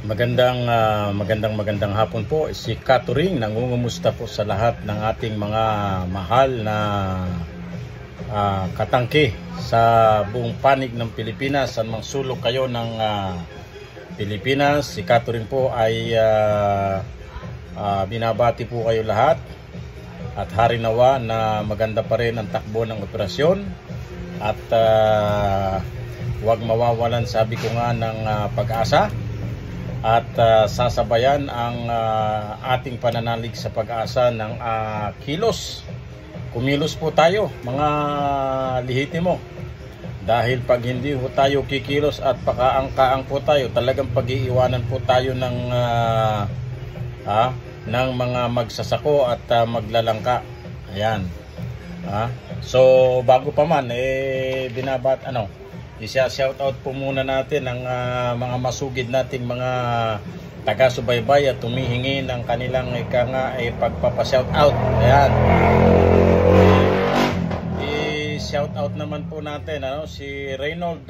Magandang hapon po. Si Katuring nangungumusta po sa lahat ng ating mga mahal na katangki sa buong panig ng Pilipinas. Saan mang sulok kayo ng Pilipinas, si Katuring po ay binabati po kayo lahat. At hari nawa na maganda pa rin ang takbo ng operasyon. At huwag mawawalan, sabi ko nga, ng pag-asa. At sasabayan ang ating pananalig sa pag-asa ng kilos. Kumilos po tayo, mga lihitimo. Dahil pag hindi po tayo kikilos at pakaangkaang po tayo, talagang pag-iiwanan po tayo ng mga magsasako at maglalangka. Ayan. So bago pa man, i-shoutout po muna natin ang mga masugid nating mga taga-subaybay at tumihingi ng kanilang pagpapa-shoutout. Ayan. I-shoutout naman po natin si Reynold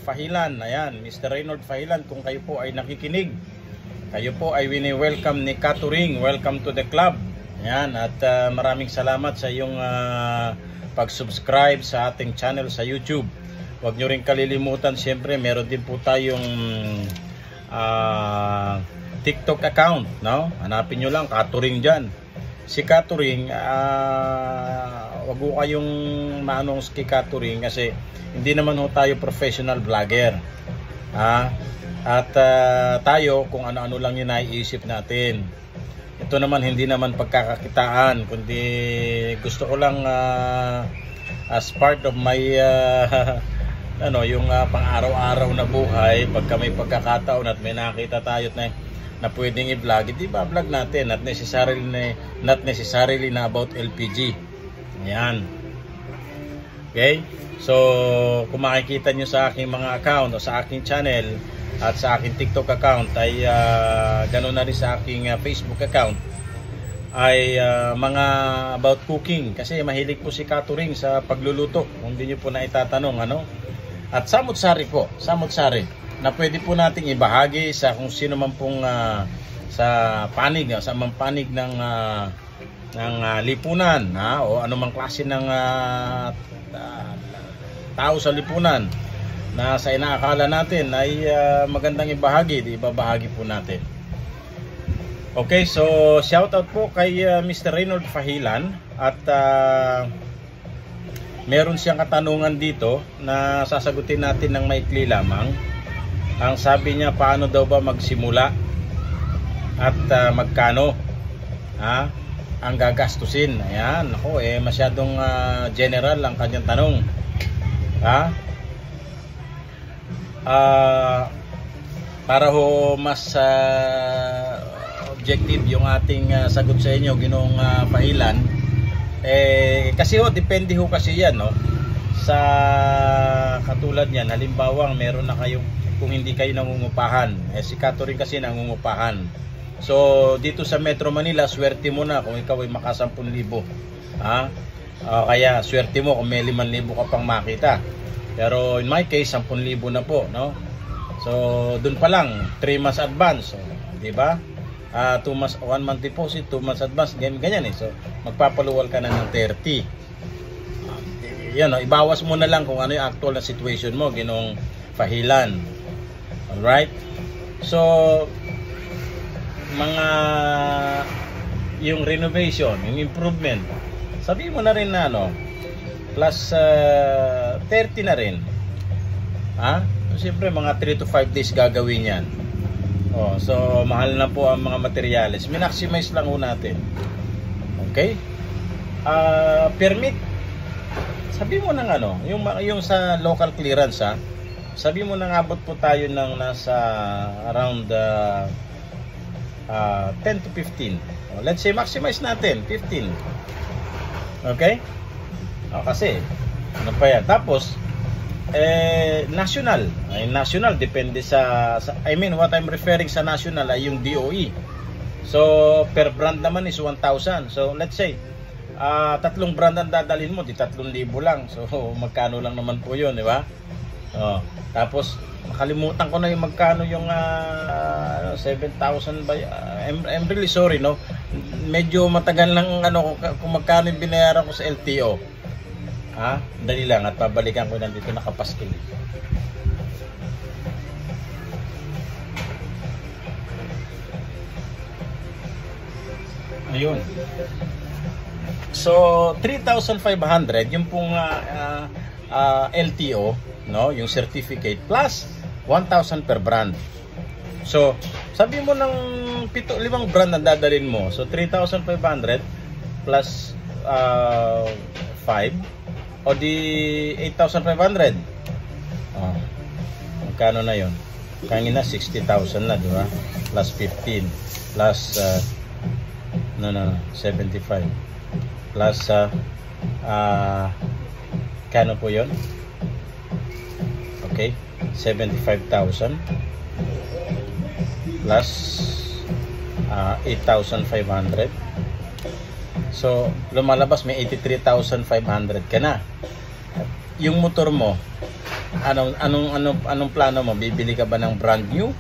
Fahilan. Ayan, Mr. Reynold Fahilan, kung kayo po ay nakikinig, kayo po ay wini-welcome ni Katuring. Welcome to the club. Ayan, at maraming salamat sa iyong pag-subscribe sa ating channel sa YouTube. Huwag nyo rin kalilimutan, siyempre meron din po tayong TikTok account, no? Hanapin nyo lang Katuring dyan. Si Katuring, wag po kayong maanong si Katuring kasi hindi naman ho tayo professional vlogger. At tayo kung ano-ano lang yung naiisip natin. Ito naman hindi naman pagkakakitaan, kundi gusto ko lang as part of my yung pang-araw-araw na buhay, pagka may pagkakataon at may nakita tayo na pwedeng i-vlog, hindi ba vlog natin, not necessarily na about LPG. Ayan. Okay? So, kung makikita nyo sa aking mga account o sa aking channel at sa aking TikTok account ay ganoon na rin sa aking Facebook account ay mga about cooking, kasi mahilig po si Katuring sa pagluluto, kung hindi nyo po na itatanong at samut-sari po, na pwede po nating ibahagi sa kung sino man pong sa panig, sa panig ng lipunan, o anumang klase ng tao sa lipunan na sa inaakala natin ay magandang ibahagi, ibabahagi po natin. Okay, so shoutout po kay Mr. Reynold Fahilan at meron siyang katanungan dito na sasagutin natin ng maikli lamang. Ang sabi niya, paano daw ba magsimula at magkano ang gagastusin? Ayan, ako masyadong general ang kanyang tanong. Para ho mas objective yung ating sagot sa inyo, Ginoong Fahilan, kasi depende ho kasi yan, sa katulad yan. Halimbawa, meron na kayong, kung hindi kayo nangungupahan, si Katuring kasi nangungupahan. So dito sa Metro Manila, swerte mo na kung ikaw ay maka 10,000. Kaya swerte mo kung may 5,000 ka pang makita. Pero in my case, 10,000 na po, no? So dun pa lang 3 months advance, di ba? 2 months, 1 month deposit, 2 months advance, ganyan So magpapaluwal ka na ng 30. Yan, ibawas mo na lang kung ano yung actual na situation mo, Ginoong Fahilan. Alright? So yung renovation, yung improvement, sabi mo na rin na plus 30 na rin. Siyempre mga 3 to 5 days gagawin yan. So mahal na po ang mga materials. Minaximize lang ho natin. Okay? Permit. Sabi mo ng yung sa local clearance, sabi mo nang abot po tayo ng nasa around 10 to 15. Let's say maximize natin 15. Okay? Kasi ano pa yan? Tapos national. National depende sa what I'm referring sa national ay yung DOE. So per brand naman is 1,000. So let's say 3 brand ang dadalhin mo, di 3,000 lang. So magkano lang naman po 'yun, di ba? Tapos Makalimutan ko na yung magkano yung 7,000 ba? I'm really sorry, no? Medyo matagal lang kung magkano yung binayaran ko sa LTO. Ha? Dali lang at babalikan ko nandito nakapaskil. Ayun. So 3,500 yung pong LTO, no, yung certificate plus 1,000 per brand. So sabi mo ng 5 brand na dadalhin mo, so 3,500 plus 5 o di 8,500. Magkano na yon? Kanina 60,000 na, di ba? Plus 15 plus 75 plus kano po yon? Okay, 75,000 plus 8,500. So lumalabas may 83,500 ka na. Yung motor mo, anong plano mo? Bibili ka ba ng brand new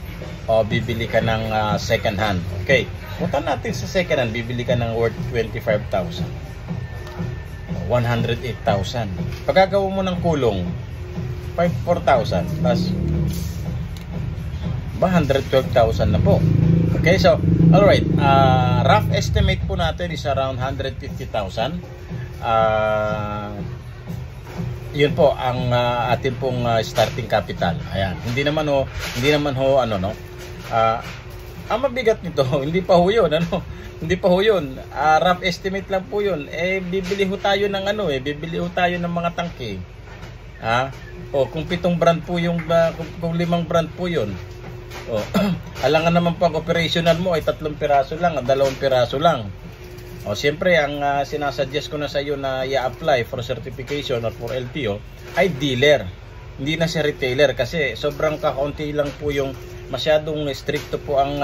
o bibili ka ng second hand? Okay, punta natin sa second hand. Bibili ka ng worth 25,000, 108,000. Pagkagawa mo ng kulong 4,000 plus 112,000 na po. Okay, so alright, rough estimate po natin is around 150,000. Yun po ang atin pong starting capital. Ayan, hindi naman ho ang mabigat nito, hindi pa ho yun, hindi pa ho yun. Rough estimate lang po yun. Bibili ho tayo ng bibili ho tayo ng mga tangke. Kung 7 brand po yung kung 5 brand po yun. Alangan naman po ang operational mo ay 3 piraso lang, 2 piraso lang. Siyempre ang sinasuggest ko na sa iyo na i-apply for certification or for LTO ay dealer. Hindi na si retailer kasi sobrang kakaunti lang po yung masyadong stricto po ang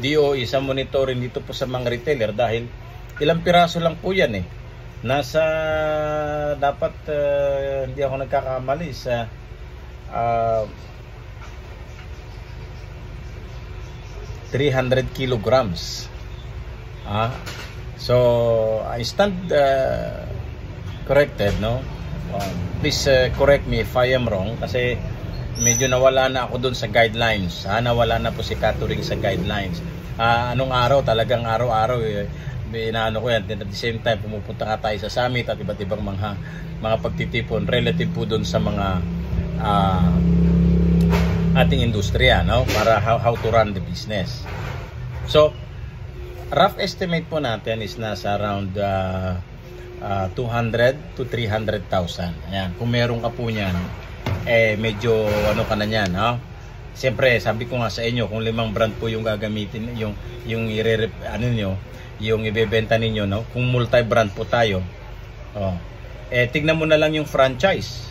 DOE sa monitoring dito po sa mga retailer dahil ilang piraso lang po yan Nasa dapat hindi ako nagkakamali sa 300 kilograms. So I stand corrected, no? Please correct me if I am wrong kasi medyo nawala na ako dun sa guidelines. Nawala na po si Catering sa guidelines. Anong araw, talagang araw-araw inaano ko yan. At the same time pumupunta ka tayo sa summit at iba't ibang mga pagtitipon relative po dun sa mga ating industriya, no? Para how to run the business. So rough estimate po natin is nasa around 200 to 300,000. Ayan, kung meron ka po niyan, medyo ka na niyan, no? Siyempre, sabi ko nga sa inyo, kung 5 brand po yung gagamitin, yung yung ibebenta ninyo, no? Kung multi-brand po tayo, tignan mo na lang yung franchise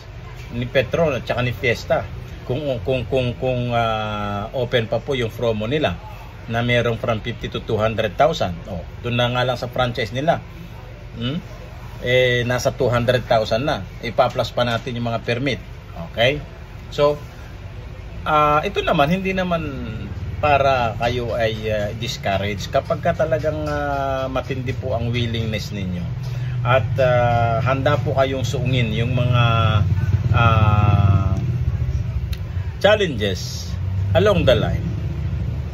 ni Petron at saka ni Fiesta. Kung open pa po yung promo nila na merong from 50 to 200,000. Doon na nga lang sa franchise nila. Nasa 200,000 na. Ipa-plus pa natin yung mga permit. Okay? So, ito naman, hindi naman para kayo ay discourage kapag ka talagang matindi po ang willingness ninyo. At handa po kayong suungin yung mga challenges along the line.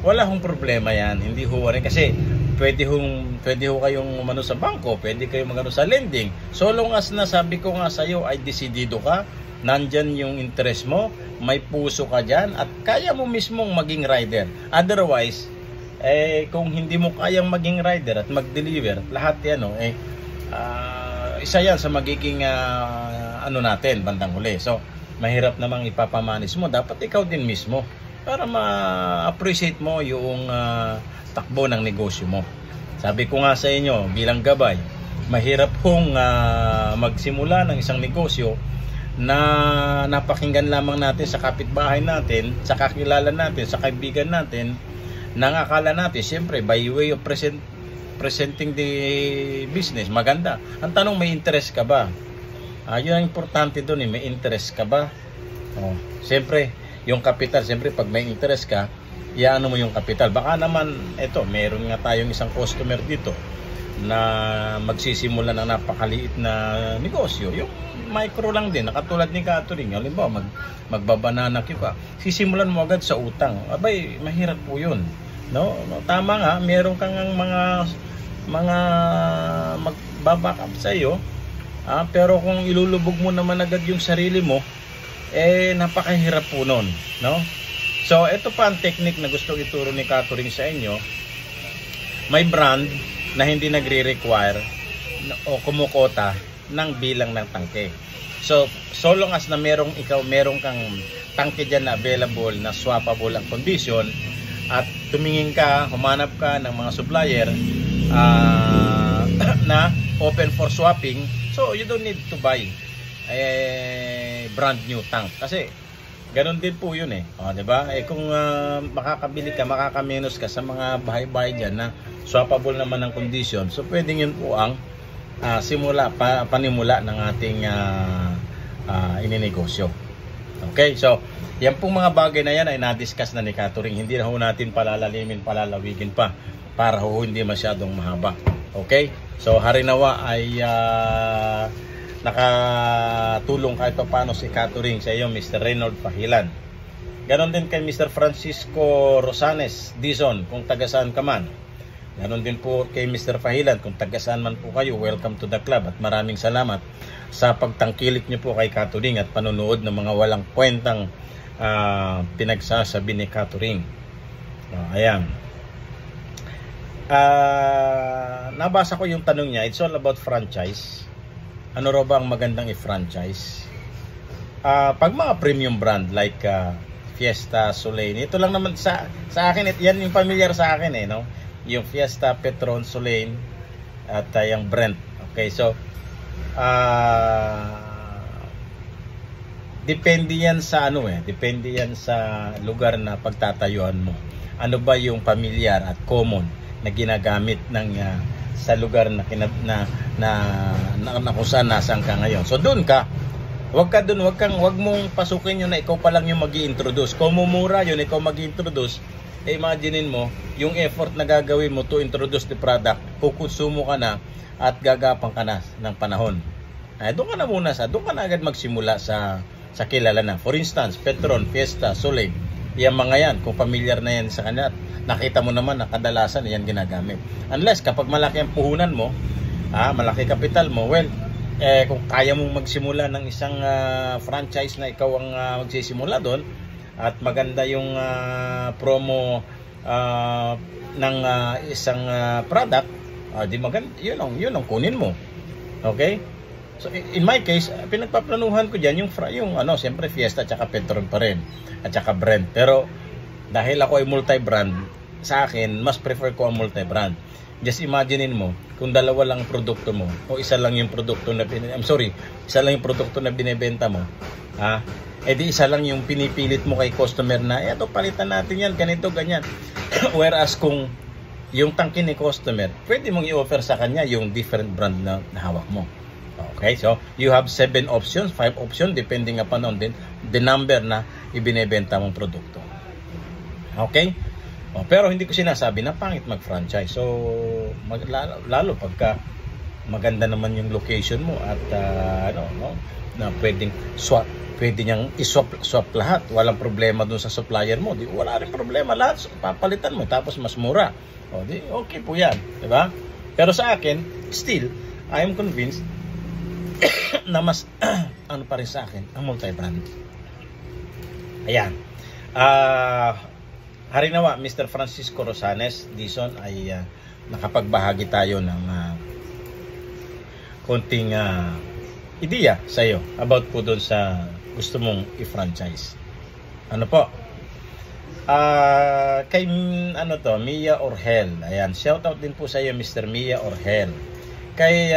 Wala hong problema yan. Hindi ho rin kasi pwede ho kayong umano sa bangko, pwede kayong magano sa lending. So long as na sabi ko nga sa iyo ay desidido ka, nandyan yung interest mo, may puso ka dyan at kaya mo mismong maging rider. Otherwise, kung hindi mo kayang maging rider at mag-deliver, lahat yan isa yan sa magiging natin bandang huli. So mahirap namang ipapamanis mo, dapat ikaw din mismo para ma-appreciate mo yung takbo ng negosyo mo. Sabi ko nga sa inyo bilang gabay, mahirap hong magsimula ng isang negosyo na napakinggan lamang natin sa kapitbahay natin, sa kakilala natin, sa kaibigan natin, nang akala natin siyempre by way of presenting the business maganda. Ang tanong, may interest ka ba? Yun ang importante doon, may interest ka ba? Siyempre Yung capital, siyempre pag may interest ka, iano mo yung capital. Baka naman, meron nga tayong isang customer dito na magsisimula ng napakaliit na negosyo. Yung micro lang din, nakatulad ni Catering. Halimbawa, magbabanana queue ka. Sisimulan mo agad sa utang. Abay, mahirap po yun. No? Tama nga, meron kang mga magbaback up sa iyo. Pero kung ilulubog mo naman agad yung sarili mo, napakahirap po nun, no? So, ito pa ang technique na gusto ituro ni Catering sa inyo. May brand na hindi nagre-require o kumukota ng bilang ng tangke. So long as na merong kang tangke dyan na available, na swappable ang condition, at tumingin ka, humanap ka ng mga supplier na open for swapping, so you don't need to buy brand new tank. Kasi ganon din po yun diba? Kung makakabili ka, makakamenos ka sa mga bahay-bahay dyan na swappable naman ang condition, so pwedeng yun po ang panimula ng ating ininegosyo. Okay, so yan pong mga bagay na yan ay na-discuss na ni Catering. Hindi na ho natin palalawigin pa para ho hindi masyadong mahaba. Okay, so harinawa ay nakatulong kahit paano si Catering sa iyo, Mr. Reynold Fahilan. Ganon din kay Mr. Francisco Rosanes Dizon, kung tagasaan ka man. Ganon din po kay Mr. Fahilan, kung tagasaan man po kayo, welcome to the club. At maraming salamat sa pagtangkilik nyo po kay Catering at panonood ng mga walang kwentang pinagsasabi ni Catering. Ayan. Nabasa ko yung tanong niya. It's all about franchise. Ano raw ba ang magandang i-franchise? Pag mga premium brand like Fiesta, Soleil, ito lang naman sa akin, yan yung familiar sa akin no? Yung Fiesta, Petron, Soleil at yung Brent. Okay, so depende yan sa depende yan sa lugar na pagtatayuan mo. Ano ba yung familiar at common na ginagamit ng sa lugar na kung saan nasaan ka ngayon. So doon ka, wag mong pasukin yun na ikaw pa lang yung magi-introduce. Kung mumura yun, ikaw magi-introduce, imaginein mo yung effort na gagawin mo to introduce the product, kukonsumo ka na at gagapang ka na ng panahon. Doon ka na agad magsimula sa kilala na. For instance, Petron, Fiesta, Soleil, yung mga yan, kung familiar na yan sa kanya, nakita mo naman na kadalasan yan ginagamit. Unless kapag malaki ang puhunan mo, malaki kapital mo, kung kaya mong magsimula ng isang franchise na ikaw ang magsisimula doon, at maganda yung promo ng isang product, di maganda, yun ang kunin mo. Okay? So in my case, pinagpaplanuhan ko diyan yung siyempre Fiesta at saka Petron pa rin at saka Brent. Pero dahil ako ay multi-brand, sa akin mas prefer ko ang multi-brand. Just imaginein mo kung dalawa lang produkto mo o isa lang yung produkto na binebenta mo, di isa lang yung pinipilit mo kay customer na eto palitan natin yan, ganito, ganyan. Whereas kung yung tangke ni customer, pwede mong i-offer sa kanya yung different brand na hawak mo. Okay, so you have 7 options, 5 options depending upon on the number na ibinebenta mong produkto. Okay? Pero hindi ko sinasabi na pangit mag-franchise. So lalo pagka maganda naman yung location mo at na pwede niyang i-swap lahat. Walang problema dun sa supplier mo. Wala rin problema, lahat papalitan mo tapos mas mura. Okay po 'yan, 'di ba? Pero sa akin, still I am convinced na mas pa rin sa akin ang multi-brand. Ayan. Harinawa, Mr. Francisco Rosanes Dizon ay nakapagbahagi tayo ng konting ideya sa iyo about po doon sa gusto mong i-franchise. Ano po? Kay Mia Orhel. Ayan, shout out din po sa iyo, Mr. Mia Orhel. Kay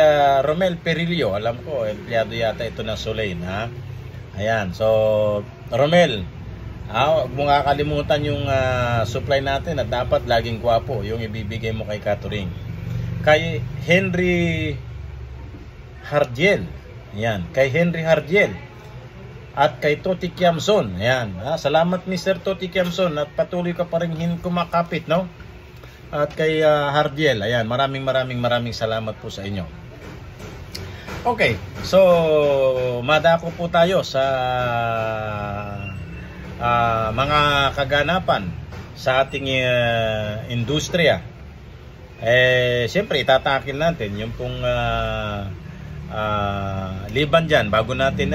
Romel Perillo, alam ko, empleyado yata ito ng Soleil, Ayan, so Romel, huwag mo nga kalimutan yung supply natin na dapat laging gwapo, yung ibibigay mo kay Catering. Kay Henry Hardiel, ayan, kay Henry Hardiel, at kay Toti Kiamson. Ayan. Salamat Mr. Toti Kiamson at patuloy ka pa rin kumakapit, no? At kay Hardiel. Ayan, maraming salamat po sa inyo. Okay, so madako po tayo sa mga kaganapan sa ating industriya. Siyempre itatakil natin yung pong liban dyan bago natin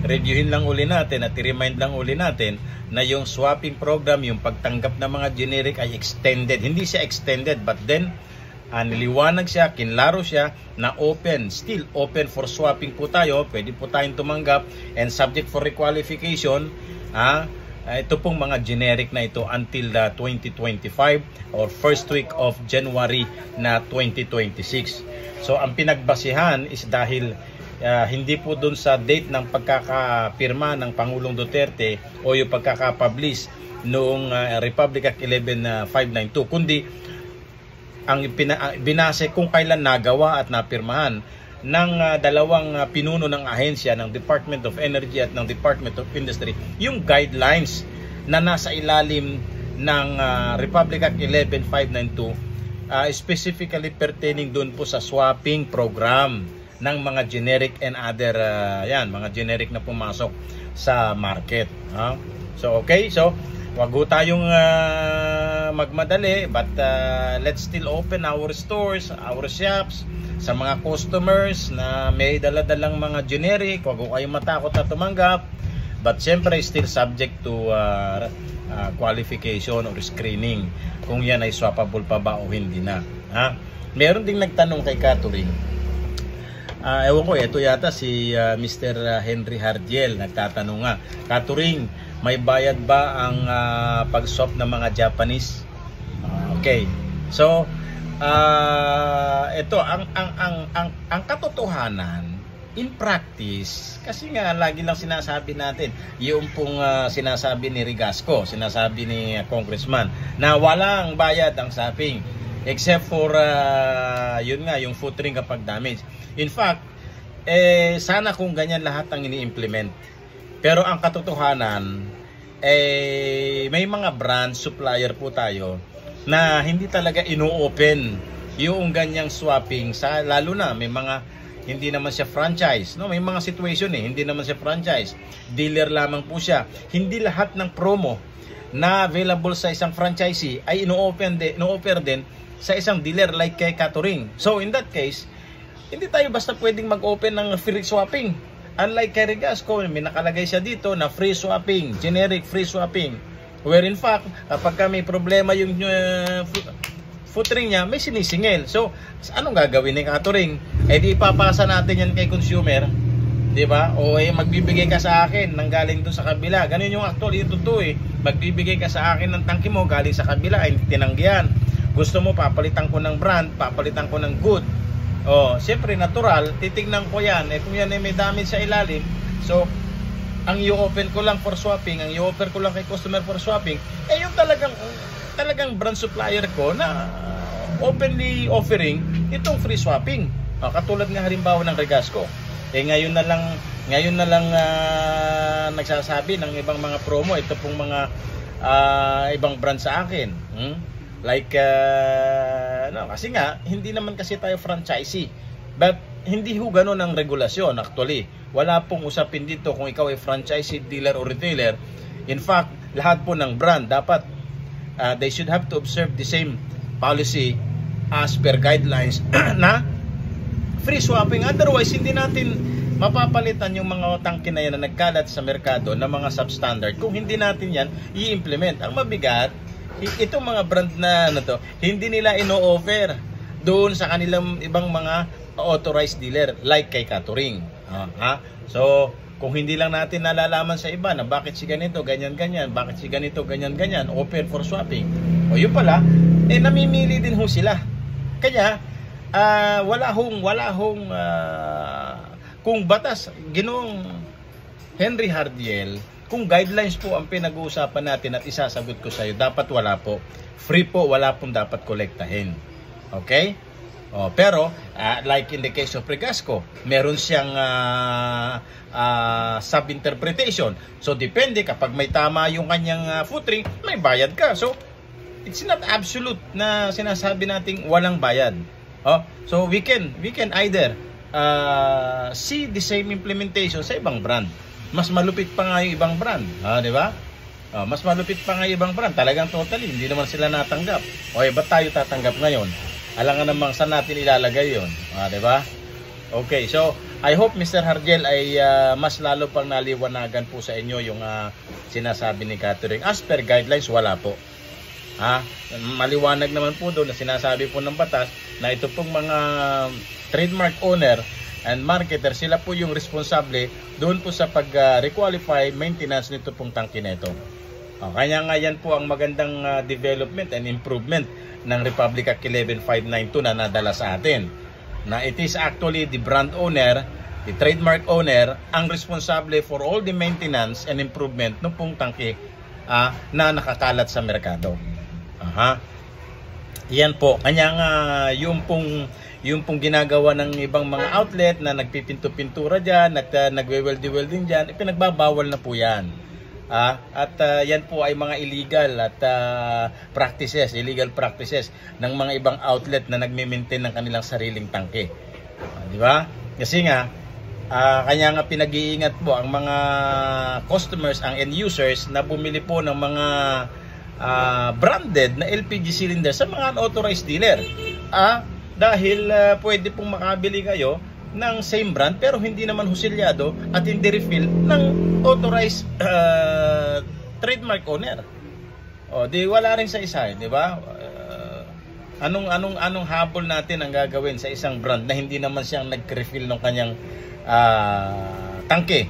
reviewin lang uli natin at i-remind lang uli natin na yung swapping program, yung pagtanggap ng mga generic ay extended. Hindi siya extended, but then niliwanag siya, kinlaro siya na still open for swapping po tayo. Pwede po tayong tumanggap and subject for requalification. Ito pong mga generic na ito until 2025 or first week of January na 2026. So ang pinagbasihan is dahil hindi po dun sa date ng pagkakapirma ng Pangulong Duterte o yung pagkakapublish noong Republic Act 11592, kundi ang binase kung kailan nagawa at napirmahan ng dalawang pinuno ng ahensya ng Department of Energy at ng Department of Industry yung guidelines na nasa ilalim ng Republic Act 11592, specifically pertaining doon po sa swapping program ng mga generic and other mga generic na pumasok sa market. So okay, so wag ho tayong magmadali, but let's still open our stores, our shops sa mga customers na may dala-dalang mga generic. Wag ho kayong matakot na tumanggap, but syempre still subject to qualification or screening kung yan ay swappable pa ba o hindi na. Meron ding nagtanong kay Catherine. Ewan ko, ito yata si Mr. Henry Hardiel nagtatanong nga, Catherine, may bayad ba ang pag-swap ng mga Japanese? Okay. So, ito ang katotohanan in practice, kasi nga lagi lang sinasabi natin yung pong sinasabi ni Rigasco, sinasabi ni Congressman na walang bayad ang swapping except for yun nga, yung footring kapag damage. In fact, sana kung ganyan lahat ang ini-implement. Pero ang katotohanan, may mga brand supplier po tayo na hindi talaga ino-open yung ganyang swapping, lalo na may mga hindi naman siya franchise, no? May mga situation hindi naman siya franchise, dealer lamang po siya. Hindi lahat ng promo na available sa isang franchisee ay ino-offer din sa isang dealer like kay Catherine. So in that case, hindi tayo basta pwedeng mag-open ng free swapping. Unlike kay Rigasco, may nakalagay siya dito na free swapping, generic free swapping. Where in fact, kapag may problema yung footring niya, may sinisingil. So, anong gagawin ni Catherine? Di ipapasa natin yan kay consumer, di ba? O magbibigay ka sa akin nang galing doon sa kabila. Ganun yung actually ito magbibigay ka sa akin ng tangke mo galing sa kabila, hindi tinanggihan. Gusto mo papalitan ko ng brand, papalitan ko ng good. Siyempre natural, titignan ko yan. Kung yan ay may damage sa ilalim, so ang i-open ko lang for swapping, ang i-offer ko lang kay customer for swapping, yung talagang brand supplier ko na openly offering itong free swapping. Katulad nga halimbawa ng Rigasco. Ngayon na lang nagsasabi ng ibang mga promo, ito pong mga ibang brand sa akin. Like, kasi nga, hindi naman kasi tayo franchisee. But, hindi ho ganun ang regulasyon actually. Wala pong usapin dito kung ikaw ay franchisee, dealer o retailer. In fact, lahat po ng brand, dapat they should have to observe the same policy as per guidelines na free swapping. Otherwise, hindi natin mapapalitan yung mga tangke na yan na nagkalat sa merkado na mga substandard kung hindi natin yan i-implement. Ang mabigat, itong mga brand na hindi nila ino-offer doon sa kanilang ibang mga authorized dealer like kay Catherine. So, kung hindi lang natin nalalaman sa iba na bakit si ganito, ganyan-ganyan, bakit si ganito, ganyan-ganyan, open for swapping, yun pala, namimili din ho sila. Kaya, wala hong kung batas, Ginoong Henry Hardiel, kung guidelines po ang pinag-uusapan natin at isasagot ko sa iyo, dapat wala po. Free po, wala pong dapat kolektahin. Okay? Pero like in the case of Pregasco, meron siyang sub-interpretation. So depende, kapag may tama yung kanyang footring, may bayad ka. So it's not absolute na sinasabi nating walang bayad. So we can either see the same implementation sa ibang brand. Mas malupit pa nga yung ibang brand, di ba? Mas malupit pa nga yung ibang brand. Talagang totally, hindi naman sila natanggap. Ba't tayo tatanggap ngayon? Alam nga namang saan natin ilalagay yun, di ba? Okay, so I hope Mr. Hargel ay mas lalo pang naliwanagan po sa inyo yung sinasabi ni Catering. As per guidelines, wala po. Maliwanag naman po doon na sinasabi po ng batas na ito pong mga trademark owner and marketer, sila po yung responsable doon po sa pag-requalify maintenance nito pong tangke nito. Kaya nga yan po ang magandang development and improvement ng Republic Act 11592 na nadala sa atin. Na it is actually the brand owner, the trademark owner, ang responsable for all the maintenance and improvement ng pong tangke na nakakalat sa merkado. Yan po. Kanya nga yung pong ginagawa ng ibang mga outlet na nagpipinto-pintura dyan, nagwe-welding dyan, ipinagbabawal na po yan. At yan po ay mga illegal practices ng mga ibang outlet na nagme-maintain ng kanilang sariling tangke. Di ba? Kasi nga, kanya nga pinag-iingat po ang mga customers, ang end users na bumili po ng mga branded na LPG cylinder sa mga unauthorized dealer. Dahil pwede pong makabili kayo ng same brand pero hindi naman husilyado at hindi refill ng authorized trademark owner. Di wala rin sa isa, di ba? Anong habol natin ang gagawin sa isang brand na hindi naman siyang nag-refill ng kanyang tangke?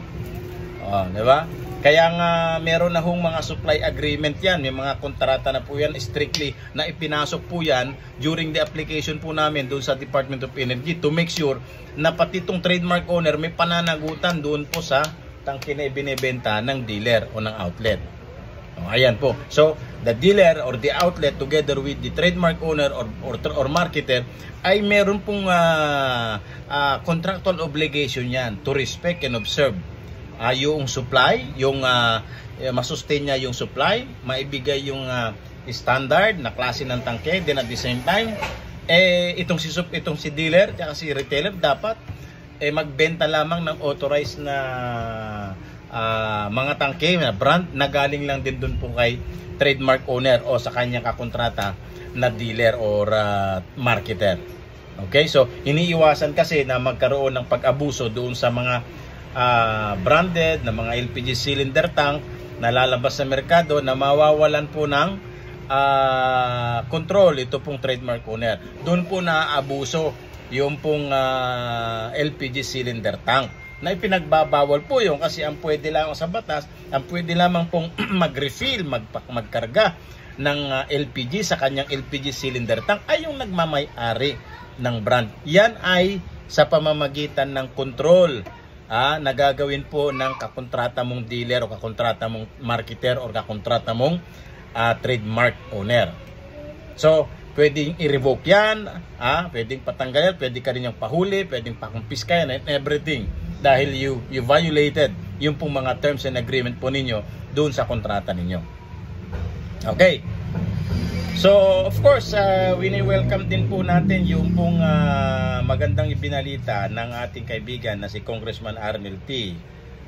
Di ba? Kaya nga meron na hong mga supply agreement yan, may mga kontrata na po yan, strictly na ipinasok po yan during the application po namin doon sa Department of Energy to make sure na pati itong trademark owner may pananagutan doon po sa tangke na ibinebenta ng dealer o ng outlet. Ayan po. So, the dealer or the outlet together with the trademark owner or marketer ay meron pong contractual obligation yan to respect and observe yung supply, yung masustain niya yung supply, maibigay yung standard na klase ng tangke, then at the same time itong si dealer at si retailer dapat magbenta lamang ng authorized na mga tangke na brand na galing lang din doon po kay trademark owner o sa kanyang kakontrata na dealer or marketer. Okay, so iniiwasan kasi na magkaroon ng pag-abuso doon sa mga branded na mga LPG cylinder tank na lalabas sa merkado na mawawalan po ng control ito pong trademark owner. Doon po naaabuso yung pong LPG cylinder tank na ipinagbabawal po yung kasi ang pwede lang sa batas, ang pwede lamang pong mag-refill, magkarga ng LPG sa kanyang LPG cylinder tank ay yung nagmamay-ari ng brand. Yan ay sa pamamagitan ng control na gagawin po ng kakontrata mong dealer o kakontrata mong marketer o kakontrata mong trademark owner. So, pwedeng i-revoke yan, pwedeng patanggal, pwede ka rin yung pahuli, pwedeng pakumpiska yan and everything dahil you violated yung pong mga terms and agreement po ninyo doon sa kontrata ninyo. Okay. So, of course, wini-welcome din po natin yung pong magandang ibinalita ng ating kaibigan na si Congressman Arnel T.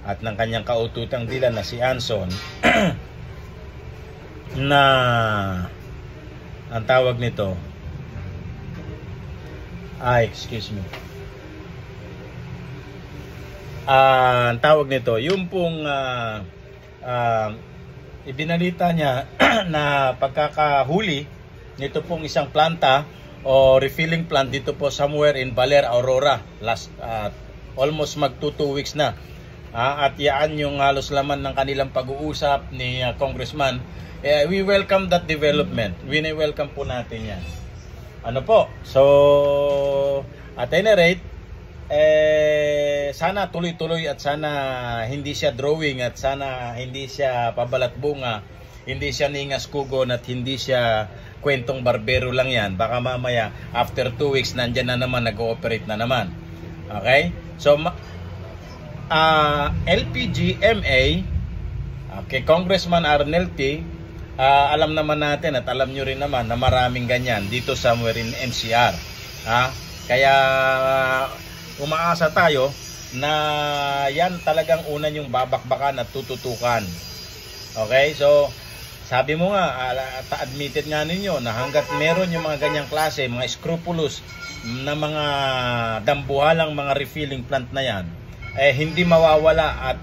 at ng kanyang kaututang dila na si Anson na ang tawag nito ang tawag nito yung pong ibinalita niya na pagkakahuli nito pong isang planta o refilling plant dito po somewhere in Baler, Aurora almost mag 2 weeks na at yaan yung halos laman ng kanilang pag-uusap ni Congressman. We welcome that development. Welcome po natin yan. Ano po? So at any rate sana tuloy-tuloy at sana hindi siya drawing at sana hindi siya pabalat bunga, hindi siya ningas kugon at hindi siya kwentong barbero lang yan. Baka mamaya, after 2 weeks, nandyan na naman, nag-ooperate na naman. Okay? So, LPGMA, kay Congressman Arnelty, alam naman natin at alam nyo rin naman na maraming ganyan dito somewhere in NCR. Kaya umaasa tayo na yan talagang una yung babakbakan at tututukan. Okay? So, sabi mo nga, admitted nga ninyo na hanggat meron yung mga ganyang klase, mga scrupulous na mga dambuhalang mga refilling plant na yan, hindi mawawala at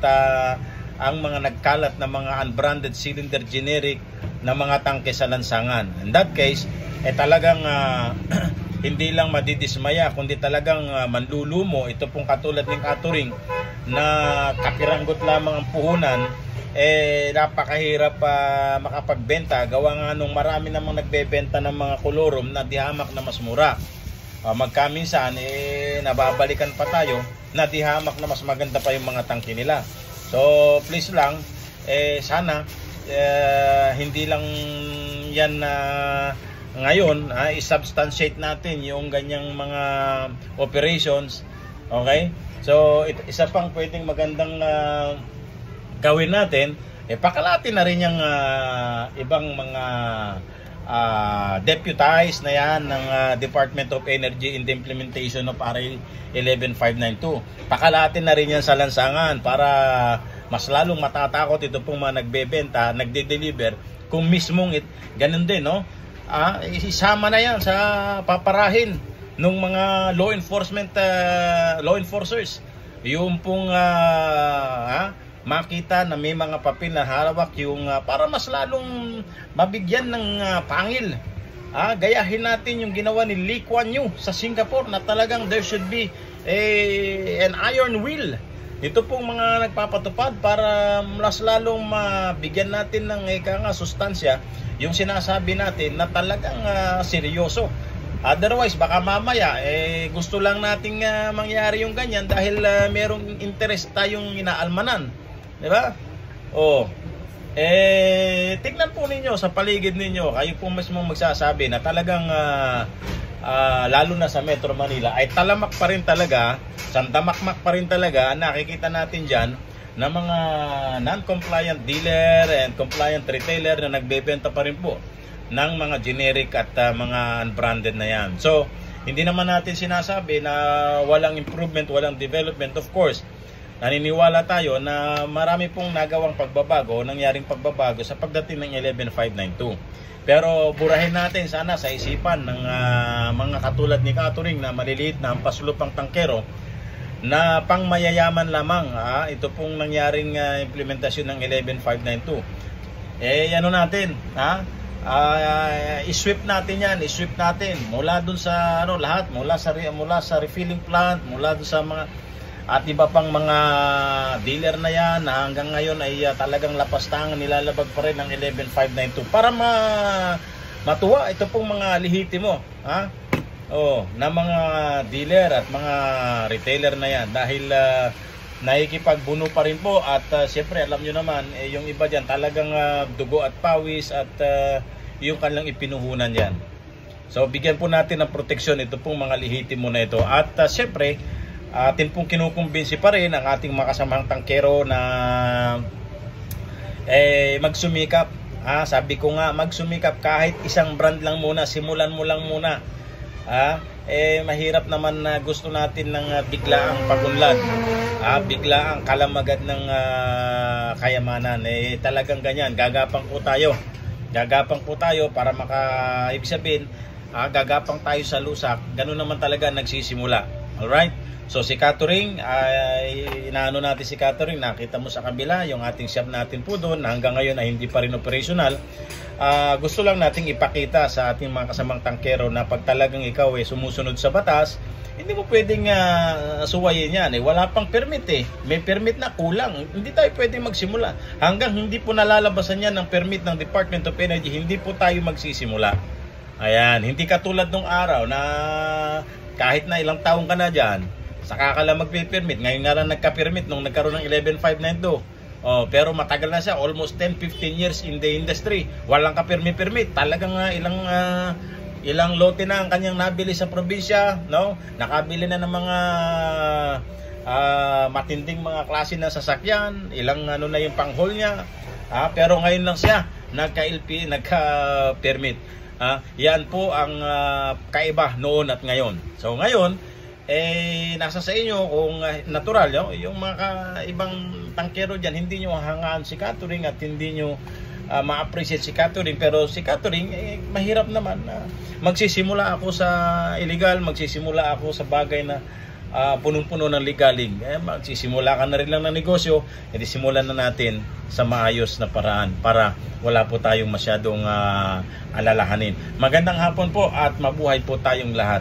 ang mga nagkalat na mga unbranded cylinder generic na mga tangke sa lansangan. In that case, talagang hindi lang madidismaya, kundi talagang manlulumo. Ito pong katulad ng Katuring na kapiranggot lamang ang puhunan, napakahirap makapagbenta. Gawa nga nung marami namang nagbebenta ng mga kolorom na dihamak na mas mura. Magkaminsan, nababalikan pa tayo na dihamak na mas maganda pa yung mga tangke nila. So, please lang, sana hindi lang yan ngayon, i-substantiate natin yung ganyang mga operations. Okay? So, isa pang pwedeng magandang gawin natin, pakalatin na rin yung ibang mga deputized na yan ng Department of Energy in the implementation of RA 11592. Pakalatin na rin yan sa lansangan para mas lalong matatakot ito pong mga nagbebenta, nagde-deliver, kung mismong ganun din, no? Isama na yan sa paparahin ng mga law enforcers. Yung pong makita na may mga papel na hawak yung para mas lalong mabigyan ng pangil. Gayahin natin yung ginawa ni Lee Kuan Yew sa Singapore na talagang there should be an iron will. Ito pong mga nagpapatupad para mas lalong mabigyan natin ng sustansya yung sinasabi natin na talagang seryoso. Otherwise, baka mamaya gusto lang nating mangyari yung ganyan dahil merong interest tayong inaalmanan. Di ba? Tignan po ninyo sa paligid ninyo, kayo po mismo magsasabi na talagang lalo na sa Metro Manila ay talamak pa rin talaga, sandamakmak pa rin talaga. Nakikita natin dyan na mga non-compliant dealer and compliant retailer na nagbebenta pa rin po ng mga generic at mga unbranded na yan. So, hindi naman natin sinasabi na walang improvement, walang development. Of course, naniniwala tayo na marami pong nagawang pagbabago, nangyaring pagbabago sa pagdating ng 11592. Pero burahin natin sana sa isipan ng mga katulad ni Katuring na maliliit na pasulupang tangkero na pang mayayaman lamang. Ito pong nangyaring implementasyon ng 11592. Ano natin, i-sweep natin yan, i-sweep natin mula dun sa lahat, mula sa refilling plant, mula dun sa mga at iba pang mga dealer na yan na hanggang ngayon ay talagang lapastangan, nilalabag pa rin ng 11592 para matuwa ito pong mga lihitimo na mga dealer at mga retailer na yan dahil nakikipagbuno pa rin po at siyempre alam nyo naman yung iba dyan talagang dugo at pawis at yung kanilang ipinuhunan yan. So bigyan po natin ng proteksyon ito pong mga lihitimo na ito at siyempre atin pong kinukumbinsi pa rin ang ating mga kasamang tangkero na magsumikap. Sabi ko nga, magsumikap kahit isang brand lang muna, simulan mo lang muna. Mahirap naman na gusto natin ng biglaang pagunlad, biglaang kalamagad ng kayamanan. Talagang ganyan, gagapang po tayo para ibig sabihin, gagapang tayo sa lusak. Ganun naman talaga nagsisimula. Alright? So si Katuring, inaano natin si Katuring, nakita mo sa kabila yung ating shop natin po doon, hanggang ngayon ay hindi pa rin operational. Gusto lang nating ipakita sa ating mga kasamang tangkero na pag talagang ikaw sumusunod sa batas, hindi mo pwedeng suwayin yan. Wala pang permit may permit na kulang, hindi tayo pwedeng magsimula. Hanggang hindi po nalalabasan yan ng permit ng Department of Energy, hindi po tayo magsisimula. Ayan, hindi katulad nung araw na kahit na ilang taong ka na dyan, saka ka lang magpe-permit. Ngayon nga lang nagka-permit nung nagkaroon ng 11592. Oh, pero matagal na siya, almost 10-15 years in the industry. Walang ka-permit. Talagang ilang lote na ang kanyang nabili sa probinsya, no? Nakabili na ng mga matinding mga klase na sasakyan, ilang ano na yung panghol niya. Pero ngayon lang siya nagka-permit. Yan po ang kaiba noon at ngayon. So ngayon, nasa sa inyo kung natural, yung mga ibang tangkero dyan, hindi nyo hangaan si Catherine at hindi nyo ma-appreciate si Catherine. Pero si Catherine, mahirap naman. Magsisimula ako sa illegal, magsisimula ako sa bagay na punong-puno ng legaling. Magsisimula ka na rin lang ng negosyo, edi simulan na natin sa maayos na paraan para wala po tayong masyadong alalahanin. Magandang hapon po at mabuhay po tayong lahat.